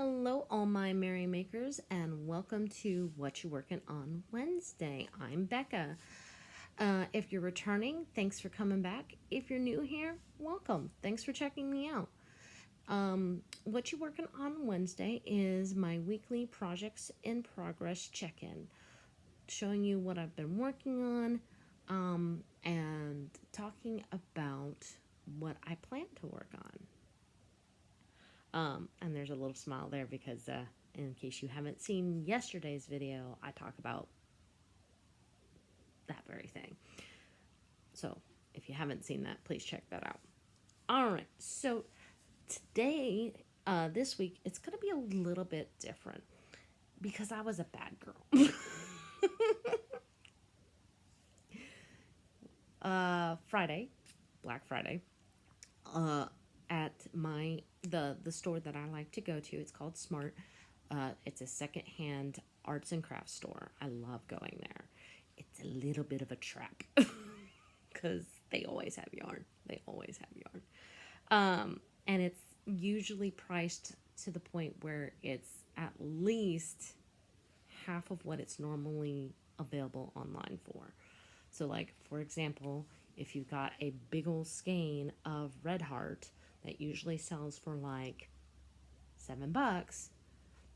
Hello, all my merrymakers, and welcome to What You Working on Wednesday. I'm Becca. If you're returning, thanks for coming back. If you're new here, welcome. Thanks for checking me out. What You Working on Wednesday is my weekly projects in progress check-in, showing you what I've been working on, and talking about what I plan to work on. And there's a little smile there because in case you haven't seen yesterday's video, I talk about that very thing. So if you haven't seen that, please check that out. All right, so today, this week, it's going to be a little bit different because I was a bad girl. Friday, Black Friday, at the store that I like to go to. It's called Smart. It's a secondhand arts and crafts store. I love going there. It's a little bit of a trap because they always have yarn. They always have yarn. And it's usually priced to the point where it's at least half of what it's normally available online for. So, like, for example, if you've got a big old skein of Red Heart that usually sells for like $7,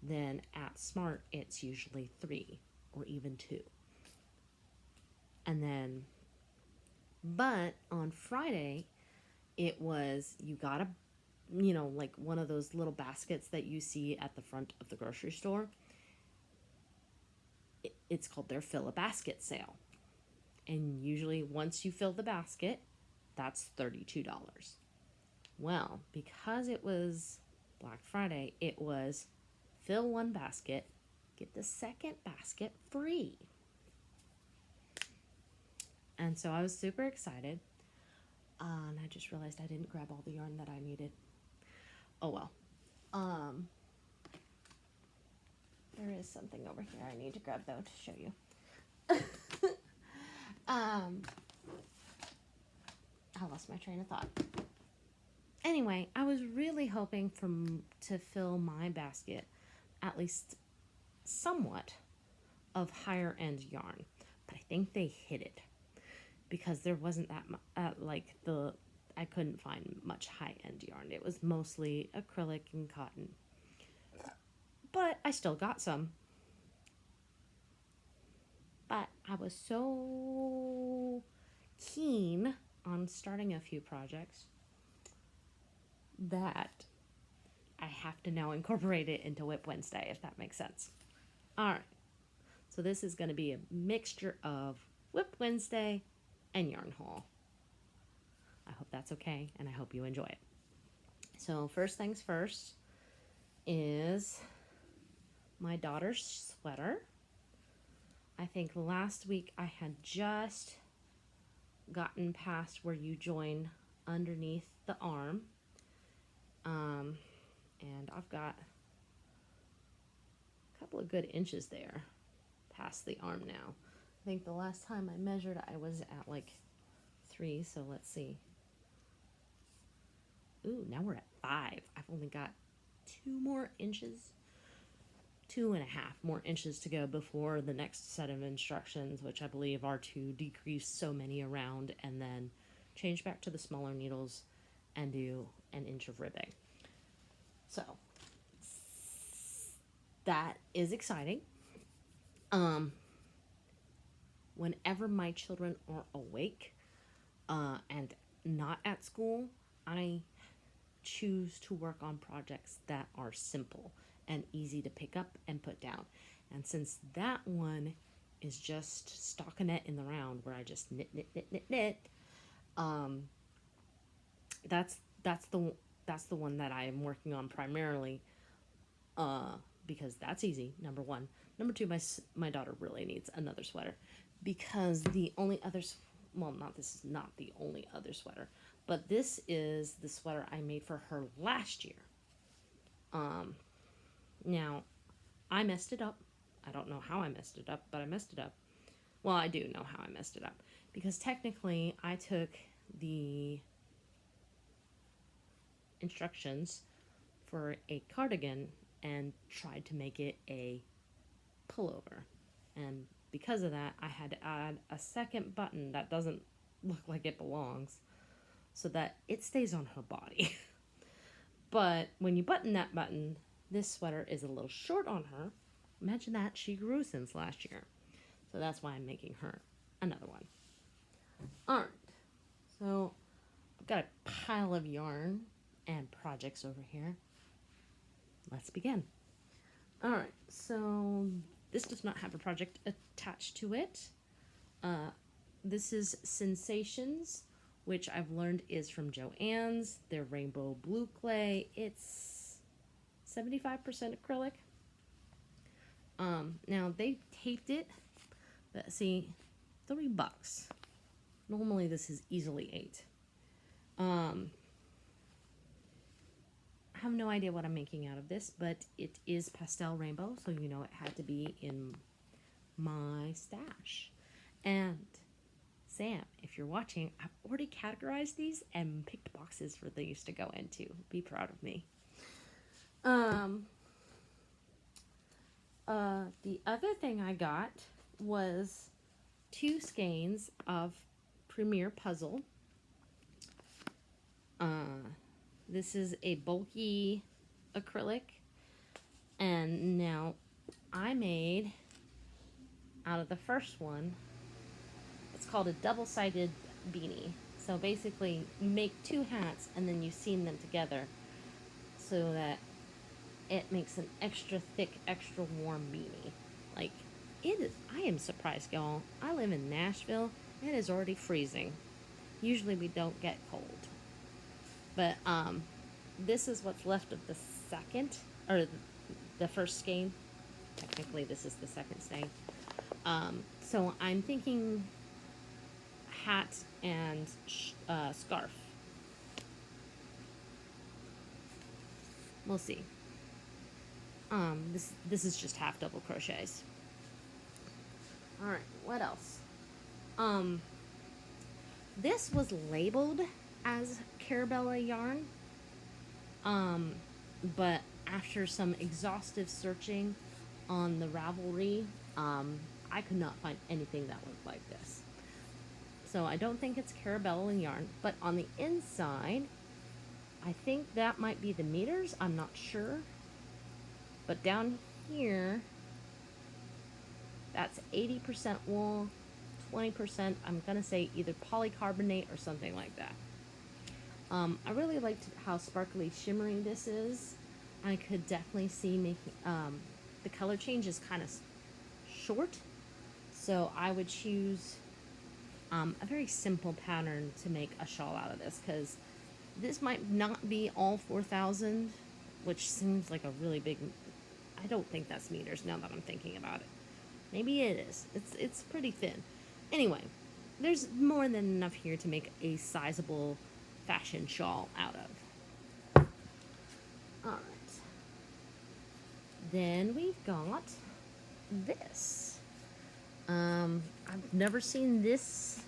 then at Smart it's usually $3 or even $2. And then, but on Friday, it was, you got a, like one of those little baskets that you see at the front of the grocery store. It's called their Fill a Basket sale. And usually once you fill the basket, that's $32. Well, because it was Black Friday, it was fill one basket, get the second basket free. And so I was super excited. And I just realized I didn't grab all the yarn that I needed. Oh well. There is something over here I need to grab though to show you. I lost my train of thought. Anyway, I was really hoping to fill my basket at least somewhat of higher end yarn, but I think they hid it because there wasn't that I couldn't find much high end yarn. It was mostly acrylic and cotton, but I still got some. But I was so keen on starting a few projects that I have to now incorporate it into WIP Wednesday, if that makes sense. All right. So this is going to be a mixture of WIP Wednesday and yarn haul. I hope that's okay, and I hope you enjoy it. So first things first is my daughter's sweater. I think last week I had just gotten past where you join underneath the arm. And I've got a couple of good inches there past the arm now. I think the last time I measured I was at like 3, so let's see. Ooh, now we're at 5. I've only got 2.5 more inches to go before the next set of instructions, which I believe are to decrease so many around and then change back to the smaller needles and do an inch of ribbing. So that is exciting. Whenever my children are awake and not at school, I choose to work on projects that are simple and easy to pick up and put down. And since that one is just stockinette in the round where I just knit, that's the one that I am working on primarily, because that's easy, number one. Number two, my daughter really needs another sweater because the only other, this is not the only other sweater, but this is the sweater I made for her last year. Now, I messed it up. I don't know how I messed it up, but I messed it up. Well, I do know how I messed it up because technically I took the instructions for a cardigan and tried to make it a pullover. And because of that, I had to add a second button that doesn't look like it belongs so that it stays on her body. But when you button that button, this sweater is a little short on her. Imagine that, she grew since last year. So that's why I'm making her another one. Alright, so I've got a pile of yarn and projects over here. Let's begin. Alright, so this does not have a project attached to it. This is Sensations, which I've learned is from Joann's. Their rainbow blue clay. It's 75% acrylic. Now they taped it, but see, $3. Normally this is easily $8. I have no idea what I'm making out of this, but it is pastel rainbow, so you know it had to be in my stash. And Sam, if you're watching, I've already categorized these and picked boxes for these to go into. Be proud of me. The other thing I got was 2 skeins of Premier Puzzle. This is a bulky acrylic, and now I made out of the first one, it's called a double-sided beanie. So basically you make 2 hats and then you seam them together so that it makes an extra thick, extra warm beanie. Like, it is, I am surprised, y'all. I live in Nashville. It is already freezing. Usually we don't get cold. But this is what's left of the second, or the first skein. Technically this is the second skein. So I'm thinking hat and scarf. We'll see. This is just half double crochets. All right, what else? This was labeled as Carabella yarn, but after some exhaustive searching on the Ravelry, I could not find anything that looked like this. So I don't think it's Carabella yarn, but on the inside, I think that might be the meters. I'm not sure. But down here, that's 80% wool, 20%, I'm going to say either polycarbonate or something like that. I really liked how sparkly shimmery this is. I could definitely see making, the color change is kind of short. So I would choose a very simple pattern to make a shawl out of this, because this might not be all 4,000, which seems like a really big, I don't think that's meters now that I'm thinking about it. Maybe it is. It's pretty thin. Anyway, there's more than enough here to make a sizable fashion shawl out of. Alright. Then we've got this. I've never seen this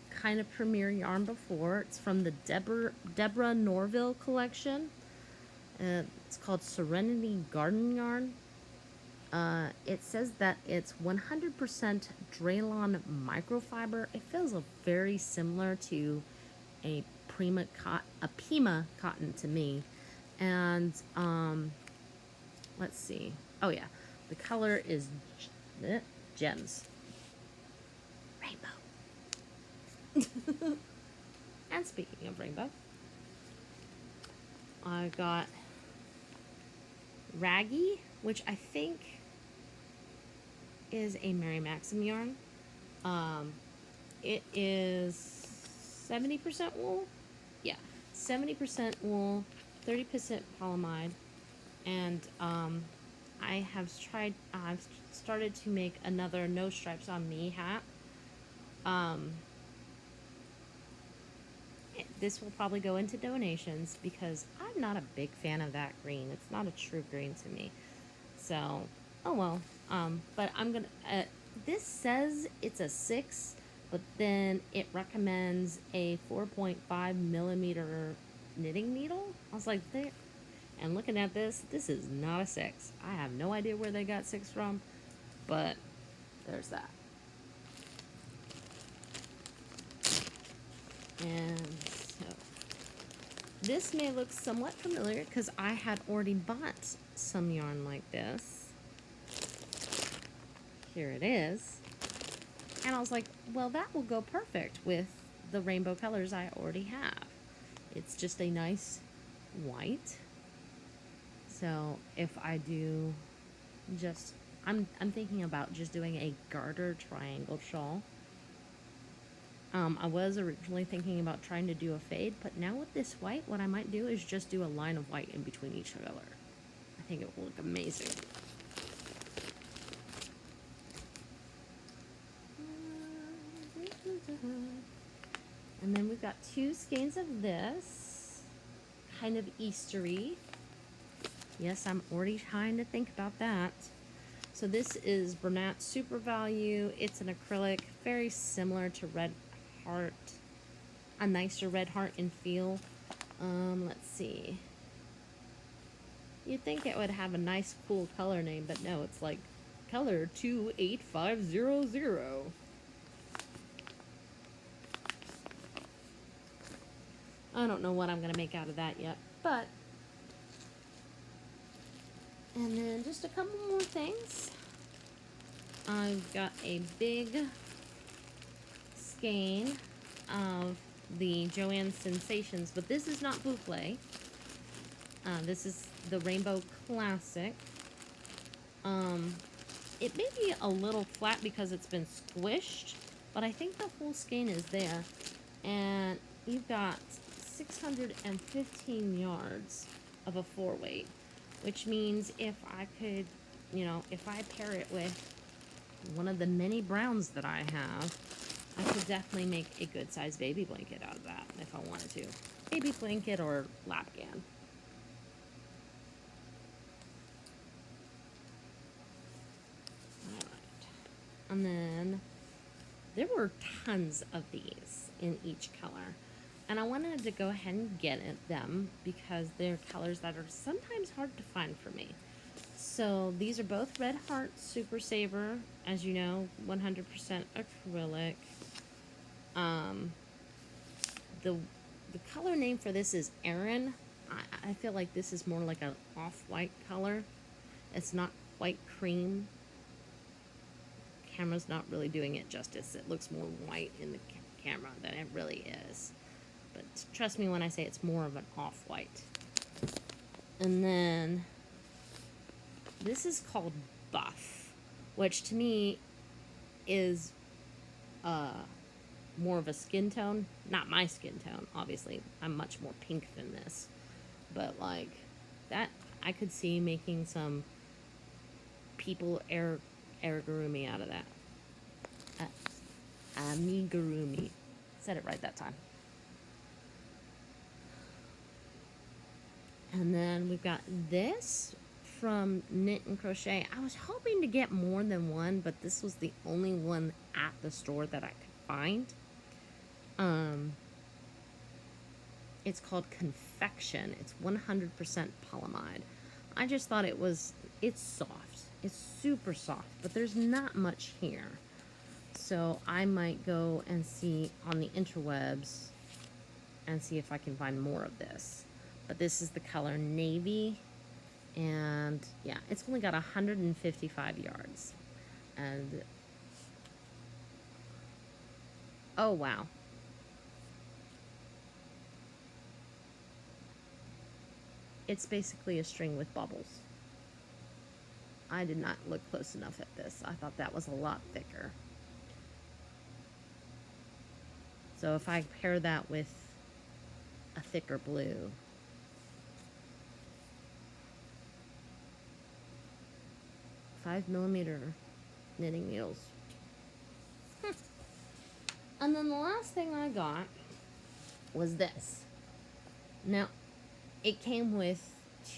kind of Premier yarn before. It's from the Deborah Norville collection. It's called Serenity Garden Yarn. It says that it's 100% Draylon microfiber. It feels very similar to a Pima cotton to me. And let's see. Oh yeah, the color is gems. Rainbow. And speaking of rainbow, I got Raggy, which I think is a Mary Maxim yarn. It is 70% wool. Yeah, 70% wool, 30% polyamide, and I've started to make another No Stripes on Me hat. This will probably go into donations because I'm not a big fan of that green. It's not a true green to me. So, oh well. But I'm gonna, this says it's a 6, but then it recommends a 4.5 millimeter knitting needle. I was like, And looking at this is not a 6. I have no idea where they got 6 from, but there's that. And so this may look somewhat familiar because I had already bought some yarn like this. Here it is. And I was like, well, that will go perfect with the rainbow colors I already have. It's just a nice white. So if I do just, I'm thinking about just doing a garter triangle shawl. I was originally thinking about trying to do a fade, but now with this white, what I might do is just do a line of white in between each color. I think it will look amazing. And then we've got 2 skeins of this, kind of Eastery. Yes, I'm already trying to think about that. So this is Bernat Super Value. It's an acrylic, very similar to Red Heart, a nicer Red Heart in feel. Let's see. You'd think it would have a nice, cool color name, but no, it's like color 28500. I don't know what I'm going to make out of that yet, but... And then just a couple more things. I've got a big skein of the Joanne Sensations, but this is not boucle. This is the Rainbow Classic. It may be a little flat because it's been squished, but I think the whole skein is there. And you've got 615 yards of a 4-weight, which means if I could, you know, if I pair it with one of the many browns that I have, I could definitely make a good sized baby blanket out of that if I wanted to. Baby blanket or lapgan. Alright. And then there were tons of these in each color. And I wanted to go ahead and get at them because they're colors that are sometimes hard to find for me. So these are both Red Heart Super Saver, as you know, 100% acrylic. The color name for this is Erin. I feel like this is more like an off-white color. It's not quite cream. Camera's not really doing it justice. It looks more white in the camera than it really is. But trust me when I say it's more of an off-white. And then this is called Buff, which to me is more of a skin tone. Not my skin tone, obviously. I'm much more pink than this. But like that, I could see making some people amigurumi out of that. Amigurumi. Said it right that time. And then we've got this from Knit and Crochet. I was hoping to get more than one, but this was the only one at the store that I could find. It's called Confection. It's 100% polyamide. I just thought it's soft. It's super soft, but there's not much here. So I might go and see on the interwebs and see if I can find more of this. But this is the color Navy. And yeah, it's only got 155 yards. And oh wow. It's basically a string with bubbles. I did not look close enough at this. I thought that was a lot thicker. So if I pair that with a thicker blue, 5mm knitting needles. And then the last thing I got was this. Now, it came with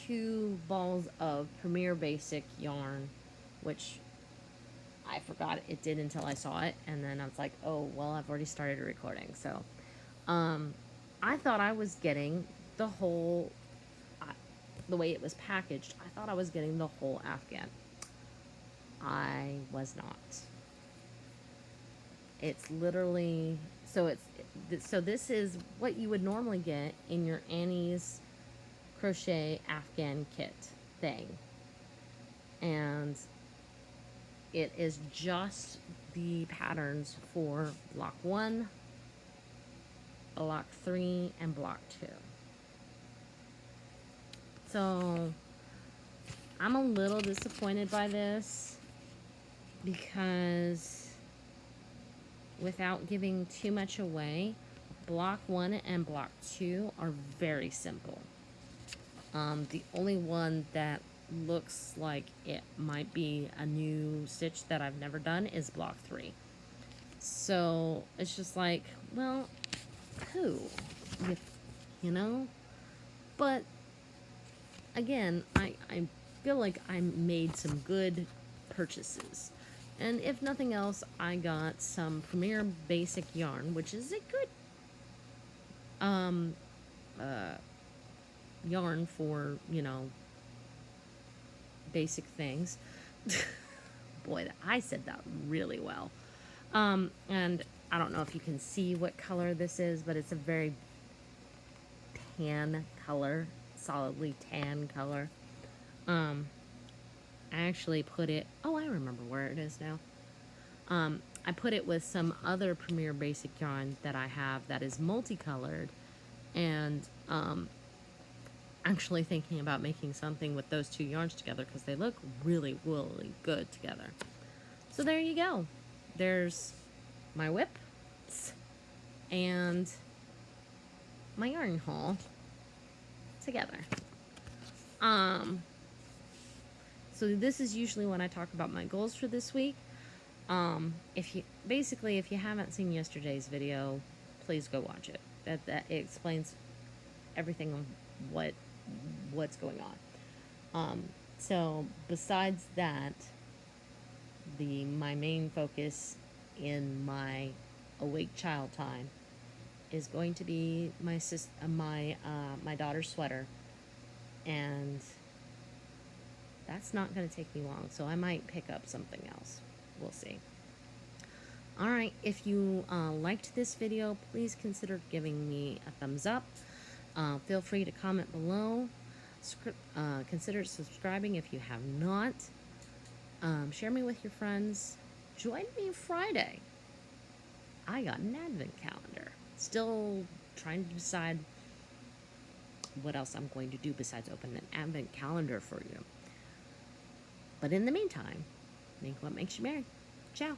2 balls of Premier Basic yarn, which I forgot it did until I saw it, and then I was like, oh, well, I've already started recording. So, I thought I was getting the whole, the way it was packaged, I thought I was getting the whole Afghan. I was not. It's literally, so this is what you would normally get in your Annie's crochet Afghan kit thing. And it is just the patterns for block 1, block 3, and block 2. So I'm a little disappointed by this because, without giving too much away, block 1 and block 2 are very simple. The only one that looks like it might be a new stitch that I've never done is block 3. So it's just like, well, who? You know? But again, I feel like I made some good purchases. And if nothing else, I got some Premier Basic yarn, which is a good yarn for, you know, basic things. Boy, I said that really well. And I don't know if you can see what color this is, but it's a very tan color, solidly tan color. I actually put it, oh, I remember where it is now. I put it with some other Premier Basic yarn that I have that is multicolored, and actually thinking about making something with those two yarns together because they look really, really good together. So there you go. There's my whip and my yarn haul together. So this is usually when I talk about my goals for this week. If you haven't seen yesterday's video, please go watch it. That it explains everything on what's going on. So besides that, my main focus in my awake child time is going to be my daughter's sweater, and that's not going to take me long, so I might pick up something else. We'll see. Alright, if you liked this video, please consider giving me a thumbs up. Feel free to comment below. Consider subscribing if you have not. Share me with your friends. Join me Friday. I got an advent calendar. Still trying to decide what else I'm going to do besides open an advent calendar for you. But in the meantime, make what makes you merry. Ciao.